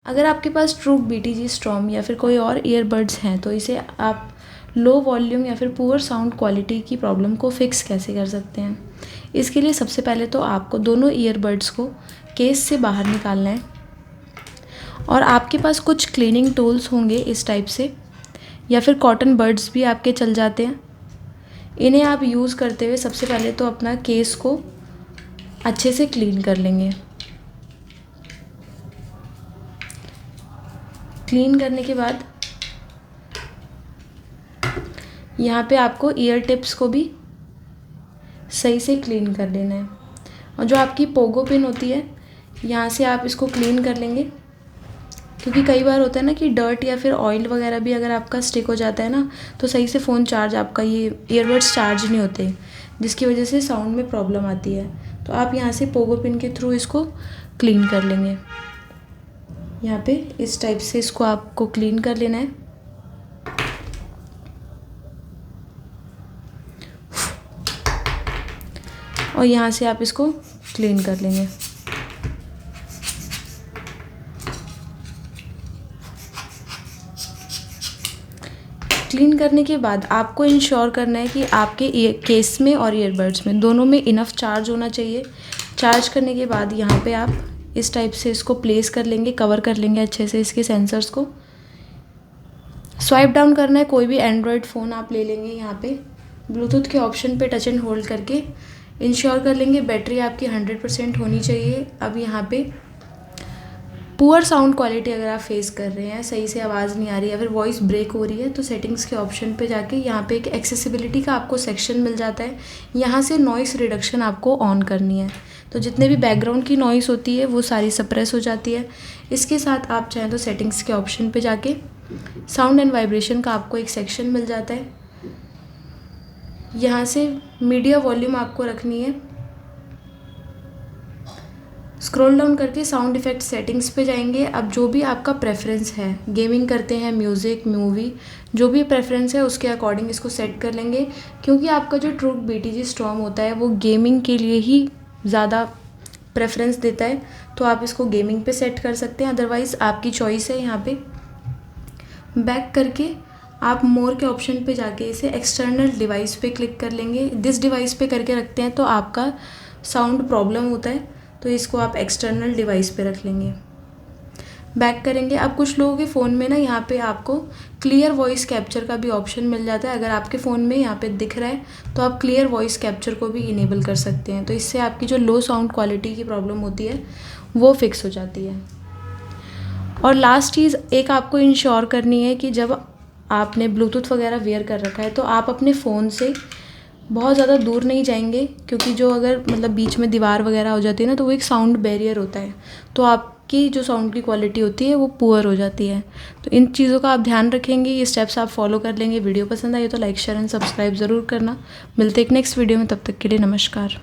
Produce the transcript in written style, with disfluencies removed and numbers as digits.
अगर आपके पास ट्रूक BTG storm या फिर कोई और ईयरबड्स हैं तो इसे आप लो वॉल्यूम या फिर पुअर साउंड क्वालिटी की प्रॉब्लम को फिक्स कैसे कर सकते हैं। इसके लिए सबसे पहले तो आपको दोनों ईयरबड्स को केस से बाहर निकालना है और आपके पास कुछ क्लीनिंग टूल्स होंगे इस टाइप से, या फिर कॉटन बड्स भी आपके चल जाते हैं। इन्हें आप यूज़ करते हुए सबसे पहले तो अपना केस को अच्छे से क्लीन कर लेंगे। क्लीन करने के बाद यहाँ पे आपको ईयर टिप्स को भी सही से क्लीन कर लेना है। और जो आपकी पोगो पिन होती है, यहाँ से आप इसको क्लीन कर लेंगे, क्योंकि कई बार होता है ना कि डर्ट या फिर ऑयल वगैरह भी अगर आपका स्टिक हो जाता है ना, तो सही से फ़ोन चार्ज, आपका ये ईयरबड्स चार्ज नहीं होते, जिसकी वजह से साउंड में प्रॉब्लम आती है। तो आप यहाँ से पोगो पिन के थ्रू इसको क्लीन कर लेंगे। यहाँ पे इस टाइप से इसको आपको क्लीन कर लेना है। और यहाँ से आप इसको क्लीन कर लेंगे। क्लीन करने के बाद आपको इंश्योर करना है कि आपके केस में और ईयरबड्स में दोनों में इनफ चार्ज होना चाहिए। चार्ज करने के बाद यहाँ पे आप इस टाइप से इसको प्लेस कर लेंगे, कवर कर लेंगे अच्छे से इसके सेंसर्स को। स्वाइप डाउन करना है, कोई भी एंड्रॉयड फ़ोन आप ले लेंगे। यहाँ पे ब्लूटूथ के ऑप्शन पे टच एंड होल्ड करके इंश्योर कर लेंगे बैटरी आपकी 100% होनी चाहिए। अब यहाँ पे पुअर साउंड क्वालिटी अगर आप फेस कर रहे हैं, सही से आवाज़ नहीं आ रही है, फिर वॉइस ब्रेक हो रही है, तो सेटिंग्स के ऑप्शन पे जाके यहाँ पे एक एक्सेसिबिलिटी का आपको सेक्शन मिल जाता है। यहाँ से नॉइस रिडक्शन आपको ऑन करनी है, तो जितने भी बैकग्राउंड की नॉइस होती है वो सारी सप्रेस हो जाती है। इसके साथ आप चाहें तो सेटिंग्स के ऑप्शन पे जाके साउंड एंड वाइब्रेशन का आपको एक सेक्शन मिल जाता है। यहाँ से मीडिया वॉल्यूम आपको रखनी है। स्क्रॉल डाउन करके साउंड इफ़ेक्ट सेटिंग्स पे जाएंगे। अब जो भी आपका प्रेफरेंस है, गेमिंग करते हैं, म्यूज़िक, मूवी, जो भी प्रेफरेंस है उसके अकॉर्डिंग इसको सेट कर लेंगे, क्योंकि आपका जो ट्रूक BTG स्टॉर्म होता है वो गेमिंग के लिए ही ज़्यादा प्रेफरेंस देता है, तो आप इसको गेमिंग पे सेट कर सकते हैं, अदरवाइज़ आपकी चॉइस है। यहाँ पे बैक करके आप मोर के ऑप्शन पे जाके इसे एक्सटर्नल डिवाइस पे क्लिक कर लेंगे। दिस डिवाइस पे करके रखते हैं तो आपका साउंड प्रॉब्लम होता है, तो इसको आप एक्सटर्नल डिवाइस पे रख लेंगे। बैक करेंगे। अब कुछ लोगों के फ़ोन में ना यहाँ पे आपको क्लियर वॉइस कैप्चर का भी ऑप्शन मिल जाता है। अगर आपके फ़ोन में यहाँ पे दिख रहा है तो आप क्लियर वॉइस कैप्चर को भी इनेबल कर सकते हैं, तो इससे आपकी जो लो साउंड क्वालिटी की प्रॉब्लम होती है वो फिक्स हो जाती है। और लास्ट चीज़ एक आपको इंश्योर करनी है कि जब आपने ब्लूटूथ वगैरह वेयर कर रखा है तो आप अपने फ़ोन से बहुत ज़्यादा दूर नहीं जाएंगे, क्योंकि जो अगर मतलब बीच में दीवार वगैरह हो जाती है ना, तो वो एक साउंड बैरियर होता है, तो आपकी जो साउंड की क्वालिटी होती है वो पुअर हो जाती है। तो इन चीज़ों का आप ध्यान रखेंगे, ये स्टेप्स आप फॉलो कर लेंगे। वीडियो पसंद आई तो लाइक, शेयर एंड सब्सक्राइब ज़रूर करना। मिलते एक नेक्स्ट वीडियो में, तब तक के लिए नमस्कार।